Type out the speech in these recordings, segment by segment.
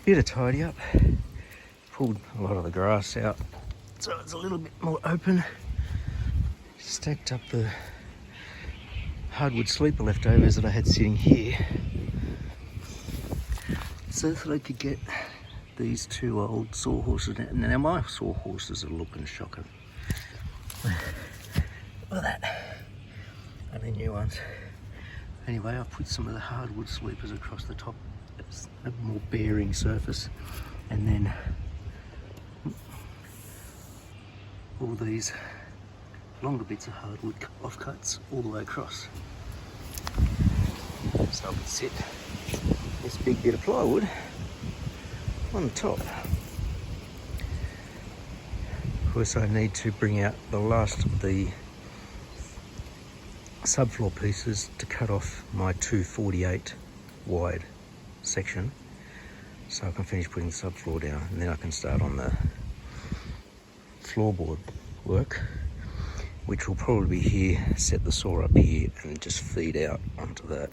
bit of tidy up. Pulled a lot of the grass out so it's a little bit more open. Stacked up the hardwood sleeper leftovers that I had sitting here so that I could get these two old sawhorses. Now my sawhorses are looking shocking. Look at that. And the new ones. Anyway, I've put some of the hardwood sleepers across the top. It's a more bearing surface. And then all these longer bits of hardwood offcuts all the way across. So I could sit this big bit of plywood on the top. Of course, I need to bring out the last of the subfloor pieces to cut off my 248 wide section so I can finish putting the subfloor down, and then I can start on the floorboard work, which will probably be here, set the saw up here and just feed out onto that.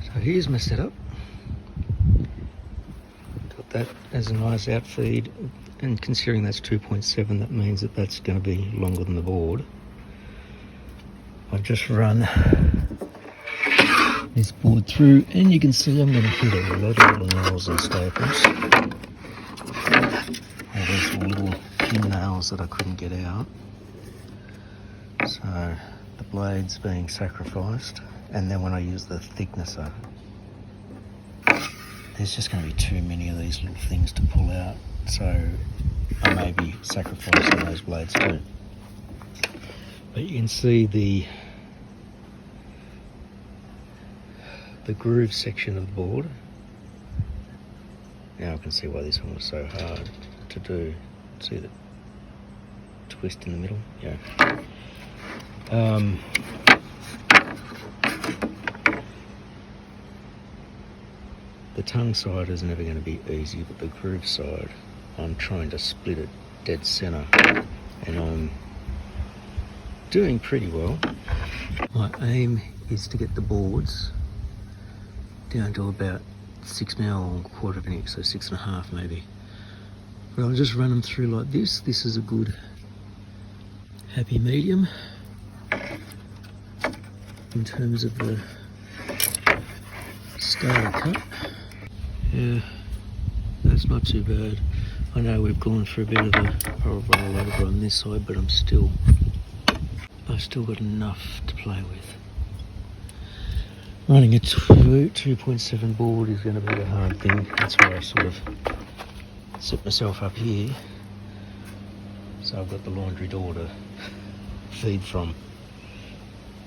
So here's my setup. Got that as a nice outfeed, and considering that's 2.7, that means that that's going to be longer than the board. I've just run this board through, and you can see I'm going to hit a lot of little nails and staples. And these little pin nails that I couldn't get out. So the blade's being sacrificed. And then when I use the thicknesser, there's just going to be too many of these little things to pull out. So I may be sacrificing those blades too. But you can see the groove section of the board. Now I can see why this one was so hard to do. See the twist in the middle? Yeah. The tongue side is never going to be easy, but the groove side, I'm trying to split it dead center, and I'm doing pretty well. My aim is to get the boards down to about 6 mil, quarter of an inch, so 6.5 maybe. But I'll just run them through like this. This is a good happy medium in terms of the starter cut. Yeah, that's not too bad. I know we've gone for a bit of a rollover on this side, but I've still got enough to play with. Running a 2.7 board is going to be a hard thing. That's why I sort of set myself up here. So I've got the laundry door to feed from.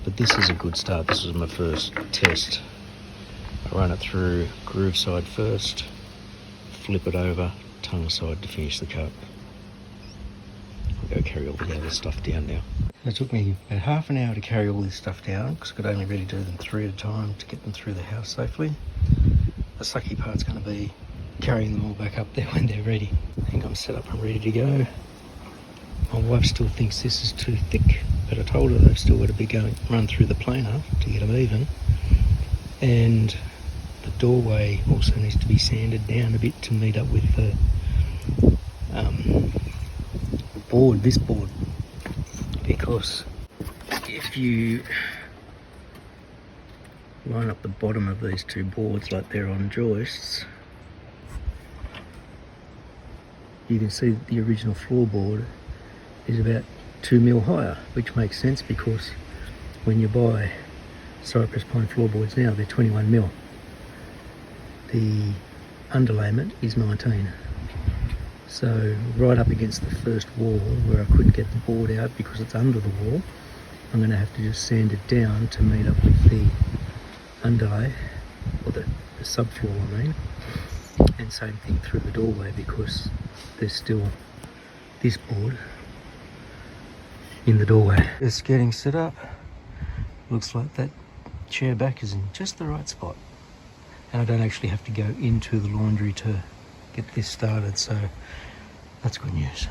But this is a good start. This was my first test. I run it through groove side first, flip it over, tongue side to finish the cut. I'll go carry all the other stuff down now. It took me about half an hour to carry all this stuff down because I could only really do them 3 at a time to get them through the house safely. The sucky part's going to be carrying them all back up there when they're ready. I think I'm set up and ready to go. My wife still thinks this is too thick, but I told her they've still got to be run through the planer to get them even. And the doorway also needs to be sanded down a bit to meet up with the this board, because if you line up the bottom of these two boards like they're on joists, you can see that the original floorboard is about 2 mil higher, which makes sense because when you buy cypress pine floorboards now, they're 21 mil. The underlayment is 19. So right up against the first wall where I couldn't get the board out because it's under the wall, I'm going to have to just sand it down to meet up with the underlay, or the subfloor I mean, and same thing through the doorway because there's still this board in the doorway. Just getting set up. Looks like that chair back is in just the right spot, and I don't actually have to go into the laundry to get this started, so that's good news.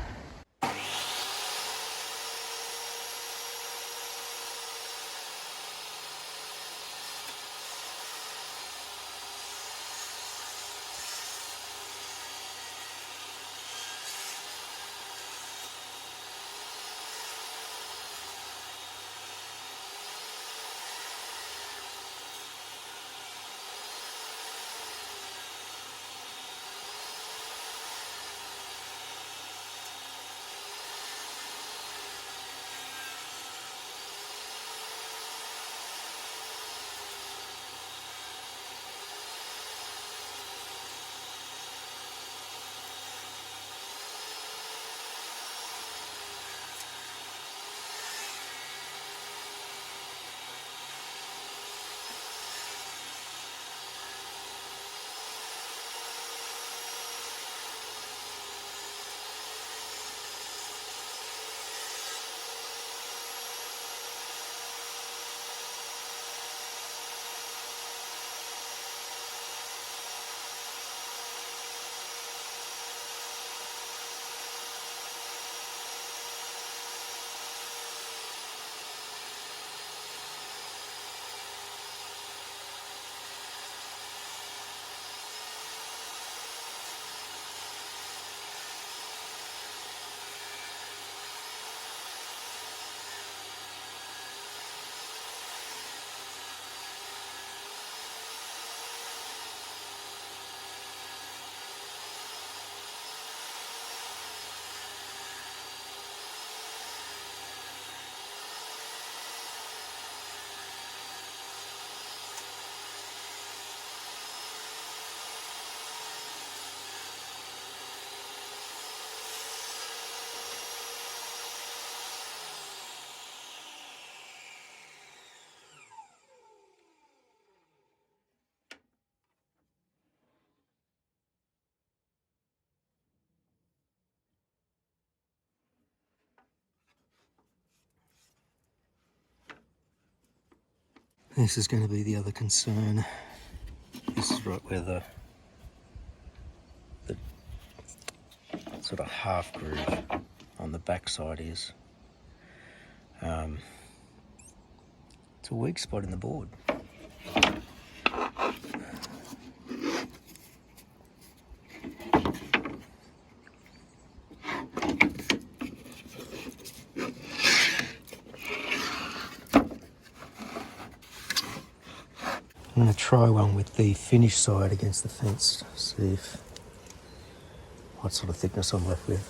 This is going to be the other concern. This is right where the sort of half groove on the back side is. It's a weak spot in the board. I'm going to try one with the finished side against the fence, see what sort of thickness I'm left with.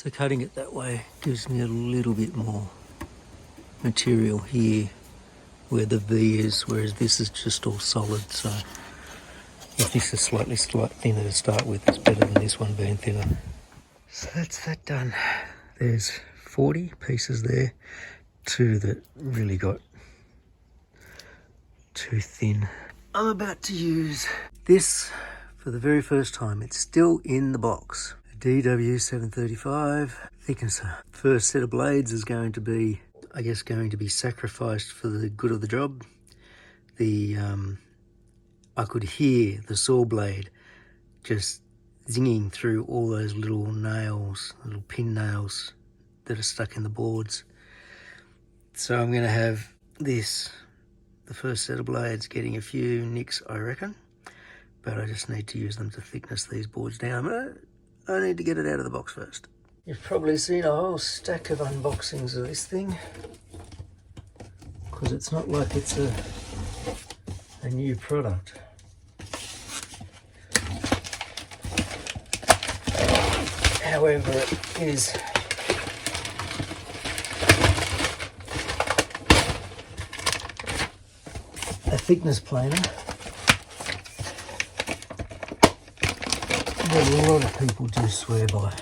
So cutting it that way gives me a little bit more material here where the V is, whereas this is just all solid. So if this is slightly thinner to start with, it's better than this one being thinner. So that's that done. There's 40 pieces there, 2 that really got too thin. I'm about to use this for the very first time. It's still in the box. DW735 thicknesser. First set of blades is going to be, I guess, going to be sacrificed for the good of the job. I could hear the saw blade just zinging through all those little nails, little pin nails that are stuck in the boards. So I'm going to have this, the first set of blades, getting a few nicks, I reckon. But I just need to use them to thickness these boards down. I need to get it out of the box first. You've probably seen a whole stack of unboxings of this thing, because it's not like it's a new product. However, it is a thickness planer that a lot of people do swear by.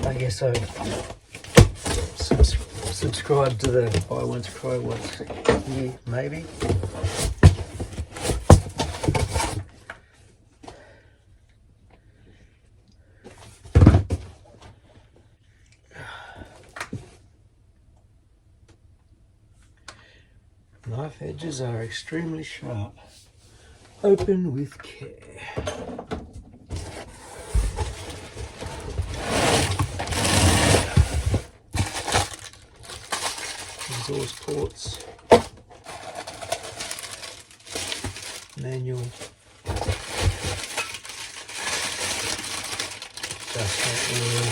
I guess I subscribe to the buy once, cry once here, maybe. Knife edges are extremely sharp. Open with care. Exhaust ports. Manual. Adjustment wheel.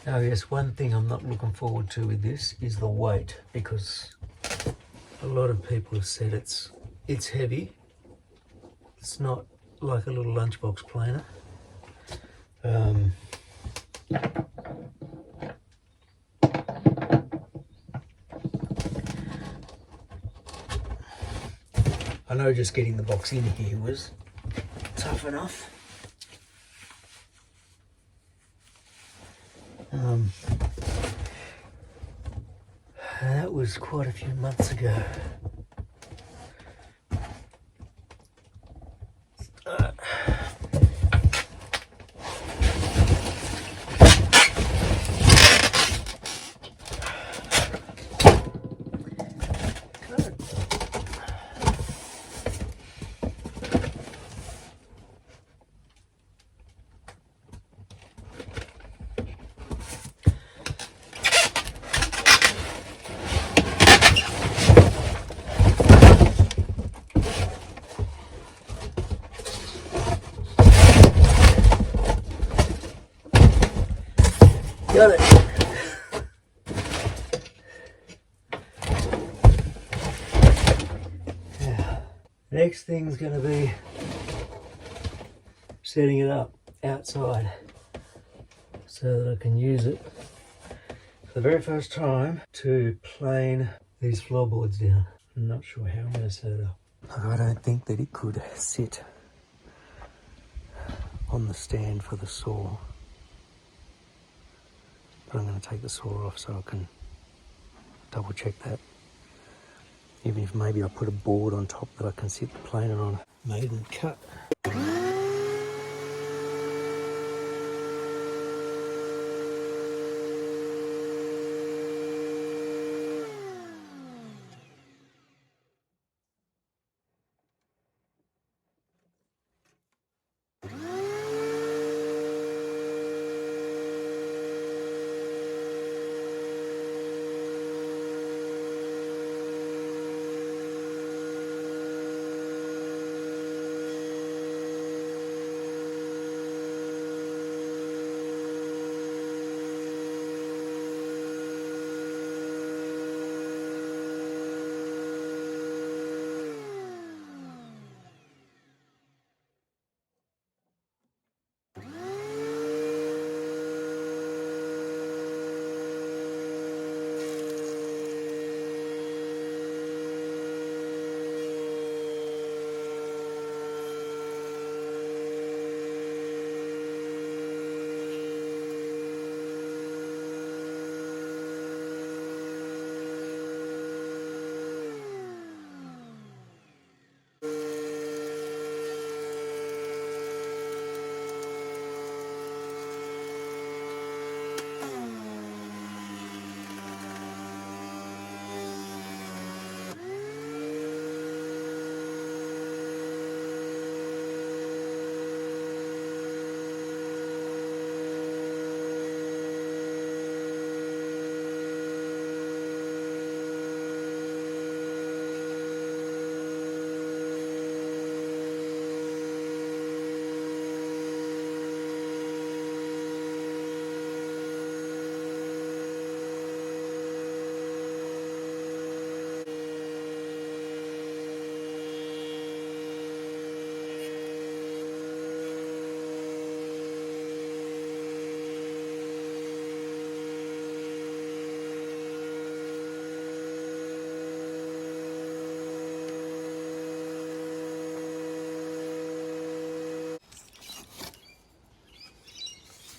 Now, yes, one thing I'm not looking forward to with this is the weight, because a lot of people have said it's heavy. It's not like a little lunchbox planer. I know just getting the box in here was tough enough. That was quite a few months ago. Got it. Yeah. Next thing's going to be setting it up outside so that I can use it for the very first time to plane these floorboards down. I'm not sure how I'm going to set it up. I don't think that it could sit on the stand for the saw. But I'm going to take the saw off so I can double check that. Even if maybe I put a board on top that I can sit the planer on. Made and cut.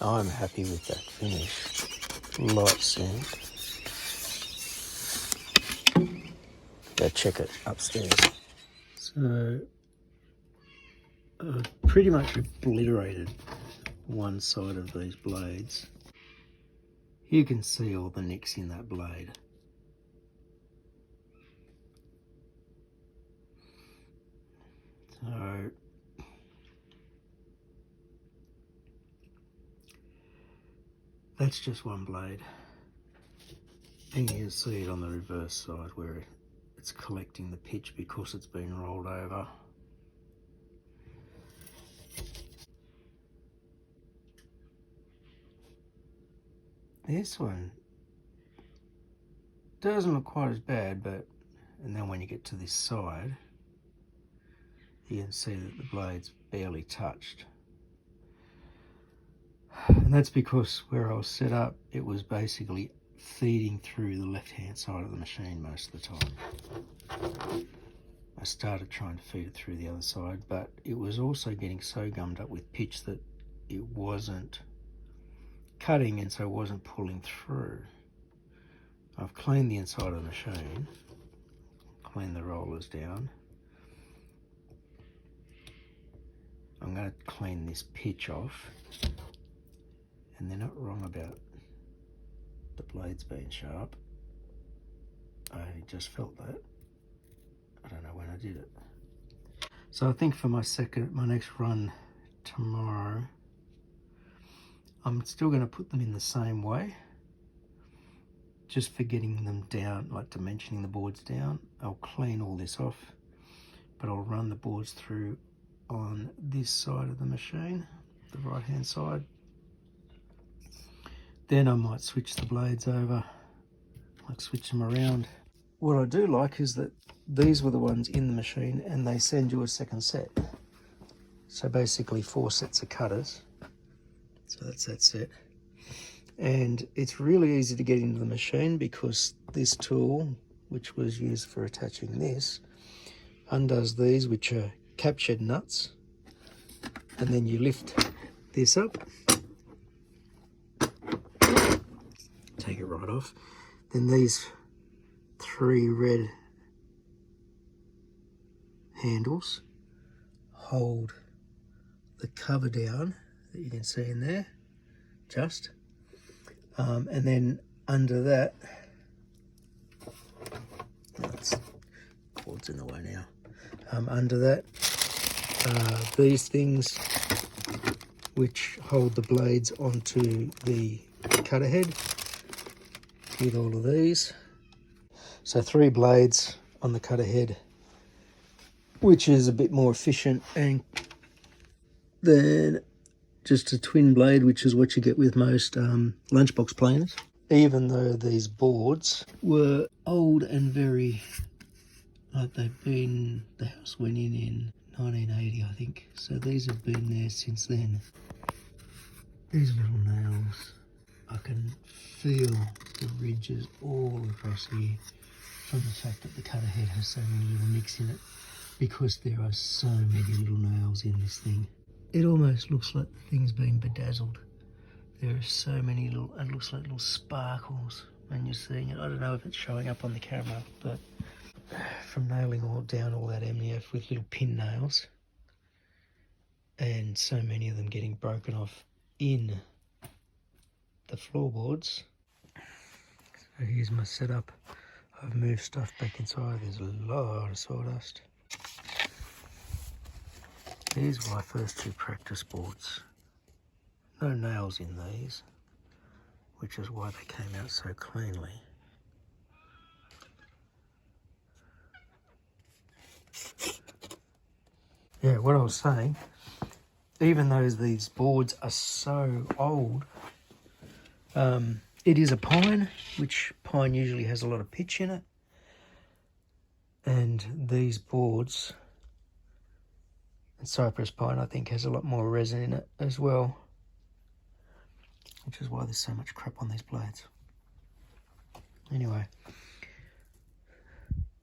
I'm happy with that finish. Light sand. Go check it upstairs. So I've pretty much obliterated one side of these blades. You can see all the nicks in that blade. So that's just one blade. And you can see it on the reverse side where it's collecting the pitch because it's been rolled over. This one doesn't look quite as bad, and then when you get to this side, you can see that the blade's barely touched. And that's because where I was set up, it was basically feeding through the left-hand side of the machine most of the time. I started trying to feed it through the other side, but it was also getting so gummed up with pitch that it wasn't cutting, and so it wasn't pulling through. I've cleaned the inside of the machine, cleaned the rollers down. I'm going to clean this pitch off, and they're not wrong about the blades being sharp. I just felt that. I don't know when I did it. So I think for my next run tomorrow, I'm still going to put them in the same way, just for getting them down, like dimensioning the boards down. I'll clean all this off, but I'll run the boards through on this side of the machine, the right hand side. Then I might switch the blades over, like switch them around. What I do like is that these were the ones in the machine and they send you a second set. So basically 4 sets of cutters. So that's that set. And it's really easy to get into the machine because this tool, which was used for attaching this, undoes these, which are captured nuts. And then you lift this up, take it right off. Then these 3 red handles hold the cover down that you can see in there, just. And then under that, cord's in the way now. Under that, these things which hold the blades onto the cutter head with all of these. So 3 blades on the cutter head, which is a bit more efficient, and then just a twin blade, which is what you get with most lunchbox planers. Even though these boards were old and very, like the house went in 1980, I think. So these have been there since then. These little nails, I can feel the ridges all across here from the fact that the cutter head has so many little nicks in it, because there are so many little nails in this thing. It almost looks like the thing's been bedazzled. There are so many little, it looks like little sparkles when you're seeing it. I don't know if it's showing up on the camera, but from nailing down all that MDF with little pin nails, and so many of them getting broken off in the floorboards. So here's my setup. I've moved stuff back inside. There's a lot of sawdust. These were my first 2 practice boards. No nails in these, which is why they came out so cleanly. Yeah, what I was saying, even though these boards are so old, it is a pine, which pine usually has a lot of pitch in it. And these boards, and cypress pine, I think, has a lot more resin in it as well, which is why there's so much crap on these blades. Anyway,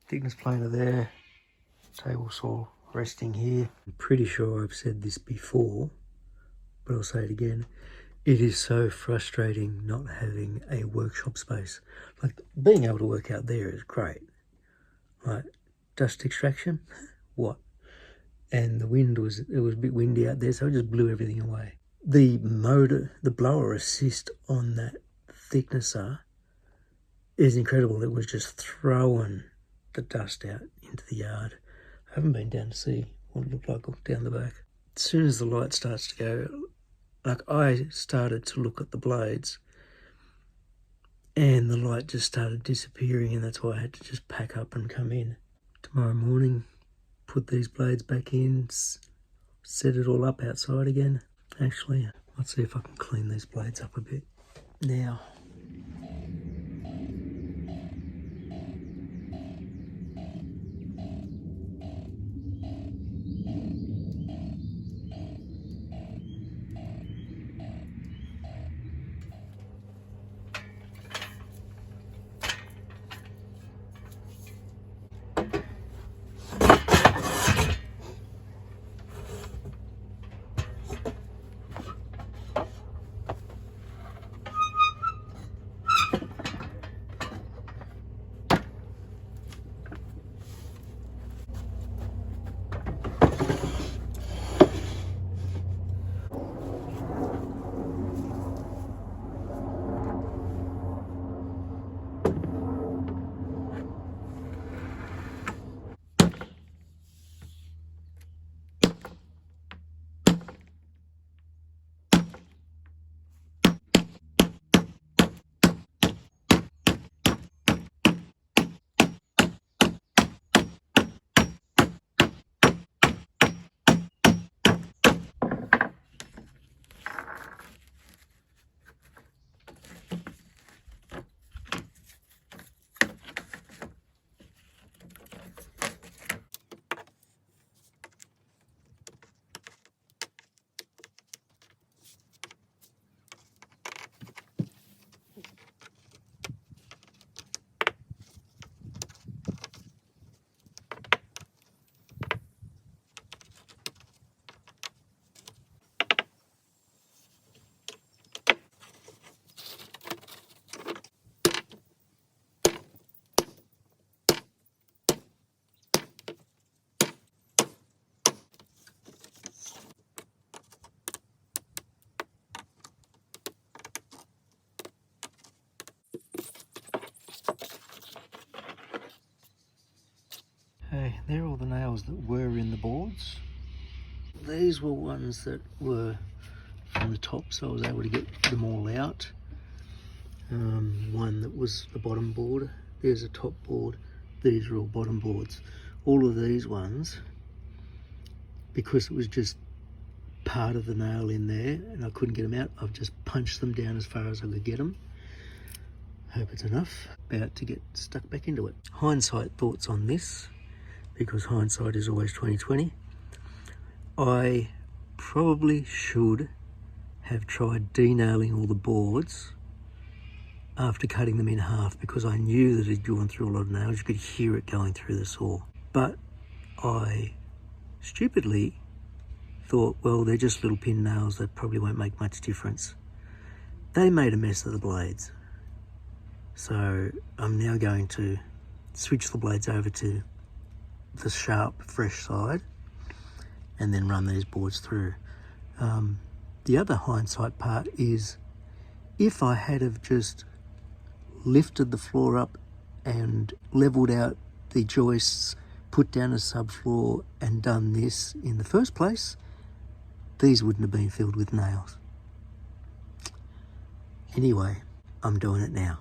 thickness planer there, table saw resting here. I'm pretty sure I've said this before, but I'll say it again. It is so frustrating not having a workshop space. Like, being able to work out there is great. Like, dust extraction, what? And the wind was a bit windy out there, so it just blew everything away. The motor, the blower assist on that thicknesser is incredible. It was just throwing the dust out into the yard. I haven't been down to see what it looked like down the back. As soon as the light starts to go, like, I started to look at the blades and the light just started disappearing, and that's why I had to just pack up and come in. Tomorrow morning, put these blades back in, set it all up outside again. Actually, let's see if I can clean these blades up a bit now. Okay, there are all the nails that were in the boards. These were ones that were from the top, so I was able to get them all out. One that was the bottom board, there's a top board, these are all bottom boards. All of these ones, because it was just part of the nail in there and I couldn't get them out, I've just punched them down as far as I could get them. Hope it's enough. About to get stuck back into it. Hindsight thoughts on this, because hindsight is always 20/20. I probably should have tried denailing all the boards after cutting them in half, because I knew that it'd gone through a lot of nails. You could hear it going through the saw. But I stupidly thought, well, they're just little pin nails, that probably won't make much difference. They made a mess of the blades. So I'm now going to switch the blades over to the sharp, fresh side and then run these boards through. The other hindsight part is, if I had have just lifted the floor up and leveled out the joists, put down a subfloor and done this in the first place, these wouldn't have been filled with nails. Anyway, I'm doing it now.